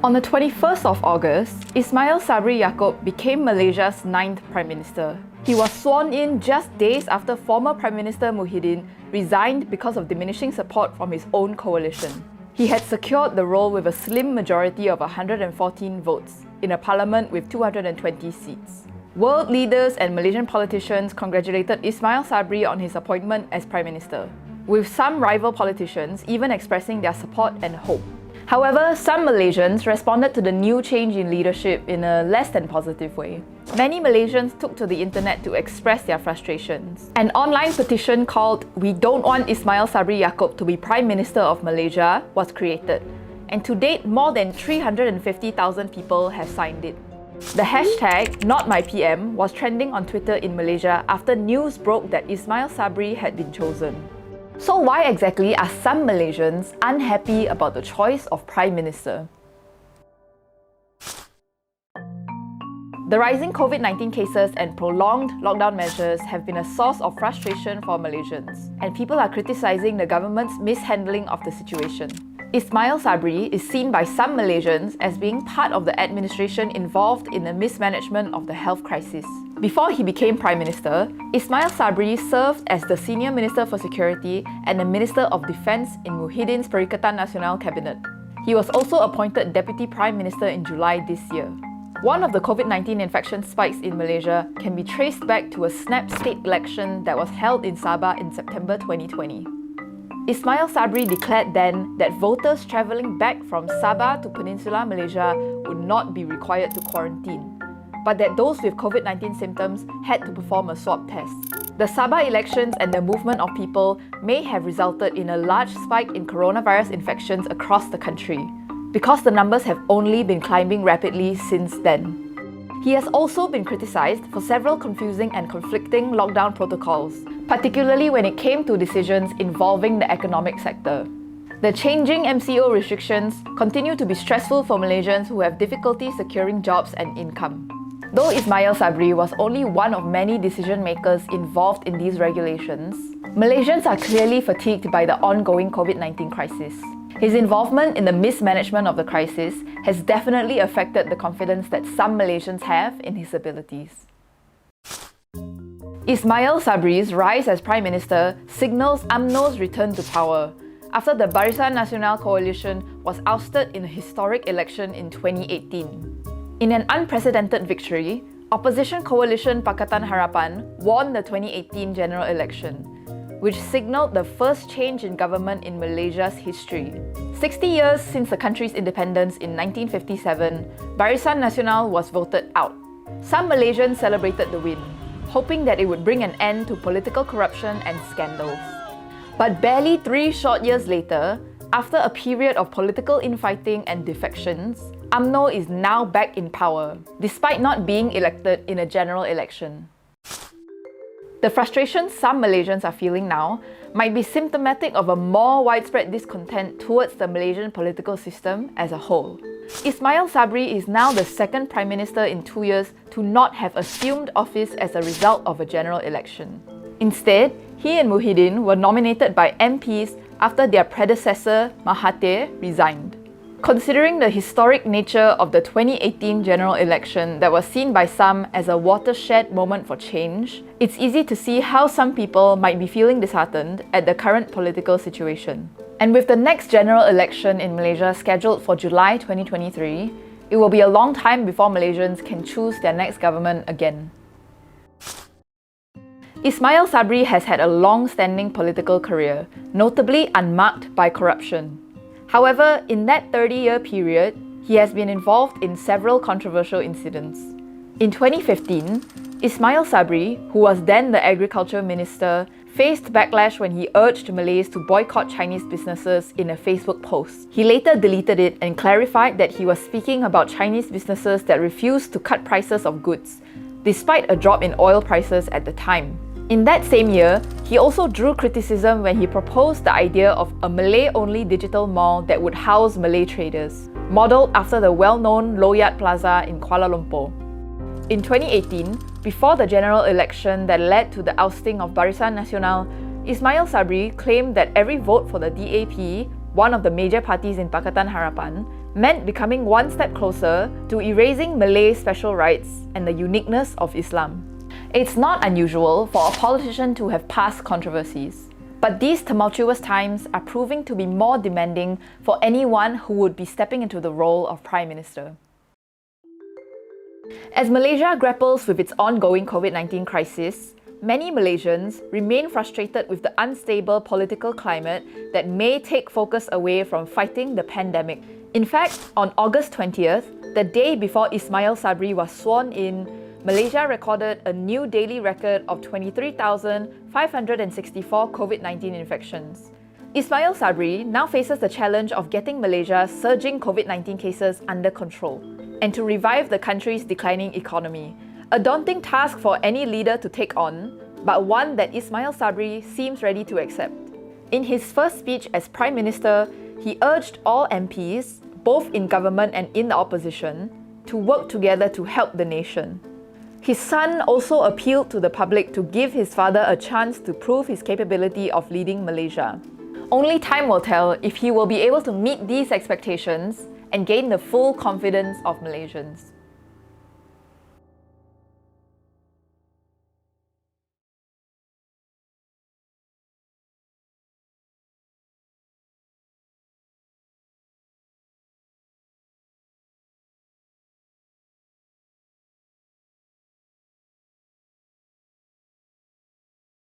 On the 21st of August, Ismail Sabri Yaakob became Malaysia's 9th Prime Minister. He was sworn in just days after former Prime Minister Muhyiddin resigned because of diminishing support from his own coalition. He had secured the role with a slim majority of 114 votes in a parliament with 220 seats. World leaders and Malaysian politicians congratulated Ismail Sabri on his appointment as Prime Minister, with some rival politicians even expressing their support and hope. However, some Malaysians responded to the new change in leadership in a less than positive way. Many Malaysians took to the internet to express their frustrations. An online petition called "We Don't Want Ismail Sabri Yaakob to be Prime Minister of Malaysia" was created, and to date more than 350,000 people have signed it. The hashtag #NotMyPM was trending on Twitter in Malaysia after news broke that Ismail Sabri had been chosen. So why exactly are some Malaysians unhappy about the choice of Prime Minister? The rising COVID-19 cases and prolonged lockdown measures have been a source of frustration for Malaysians, and people are criticising the government's mishandling of the situation. Ismail Sabri is seen by some Malaysians as being part of the administration involved in the mismanagement of the health crisis. Before he became Prime Minister, Ismail Sabri served as the Senior Minister for Security and the Minister of Defence in Muhyiddin's Perikatan Nasional cabinet. He was also appointed Deputy Prime Minister in July this year. One of the COVID-19 infection spikes in Malaysia can be traced back to a snap state election that was held in Sabah in September 2020. Ismail Sabri declared then that voters travelling back from Sabah to Peninsular Malaysia would not be required to quarantine, but that those with COVID-19 symptoms had to perform a swab test. The Sabah elections and the movement of people may have resulted in a large spike in coronavirus infections across the country, because the numbers have only been climbing rapidly since then. He has also been criticised for several confusing and conflicting lockdown protocols, particularly when it came to decisions involving the economic sector. The changing MCO restrictions continue to be stressful for Malaysians who have difficulty securing jobs and income. Though Ismail Sabri was only one of many decision makers involved in these regulations, Malaysians are clearly fatigued by the ongoing COVID-19 crisis. His involvement in the mismanagement of the crisis has definitely affected the confidence that some Malaysians have in his abilities. Ismail Sabri's rise as Prime Minister signals UMNO's return to power after the Barisan Nasional coalition was ousted in a historic election in 2018. In an unprecedented victory, opposition coalition Pakatan Harapan won the 2018 general election, which signalled the first change in government in Malaysia's history. 60 years since the country's independence in 1957, Barisan Nasional was voted out. Some Malaysians celebrated the win, hoping that it would bring an end to political corruption and scandals. But barely 3 short years later, after a period of political infighting and defections, UMNO is now back in power, despite not being elected in a general election. The frustration some Malaysians are feeling now might be symptomatic of a more widespread discontent towards the Malaysian political system as a whole. Ismail Sabri is now the second Prime Minister in 2 years to not have assumed office as a result of a general election. Instead, he and Muhyiddin were nominated by MPs after their predecessor, Mahathir, resigned. Considering the historic nature of the 2018 general election that was seen by some as a watershed moment for change, it's easy to see how some people might be feeling disheartened at the current political situation. And with the next general election in Malaysia scheduled for July 2023, it will be a long time before Malaysians can choose their next government again. Ismail Sabri has had a long-standing political career, notably unmarked by corruption. However, in that 30-year period, he has been involved in several controversial incidents. In 2015, Ismail Sabri, who was then the Agriculture Minister, faced backlash when he urged Malays to boycott Chinese businesses in a Facebook post. He later deleted it and clarified that he was speaking about Chinese businesses that refused to cut prices of goods, despite a drop in oil prices at the time. In that same year, he also drew criticism when he proposed the idea of a Malay-only digital mall that would house Malay traders, modelled after the well-known Loyat Plaza in Kuala Lumpur. In 2018, before the general election that led to the ousting of Barisan Nasional, Ismail Sabri claimed that every vote for the DAP, one of the major parties in Pakatan Harapan, meant becoming one step closer to erasing Malay special rights and the uniqueness of Islam. It's not unusual for a politician to have past controversies, but these tumultuous times are proving to be more demanding for anyone who would be stepping into the role of Prime Minister. As Malaysia grapples with its ongoing COVID-19 crisis, many Malaysians remain frustrated with the unstable political climate that may take focus away from fighting the pandemic. In fact, on August 20th, the day before Ismail Sabri was sworn in, Malaysia recorded a new daily record of 23,564 COVID-19 infections. Ismail Sabri now faces the challenge of getting Malaysia's surging COVID-19 cases under control and to revive the country's declining economy. A daunting task for any leader to take on, but one that Ismail Sabri seems ready to accept. In his first speech as Prime Minister, he urged all MPs, both in government and in the opposition, to work together to help the nation. His son also appealed to the public to give his father a chance to prove his capability of leading Malaysia. Only time will tell if he will be able to meet these expectations and gain the full confidence of Malaysians.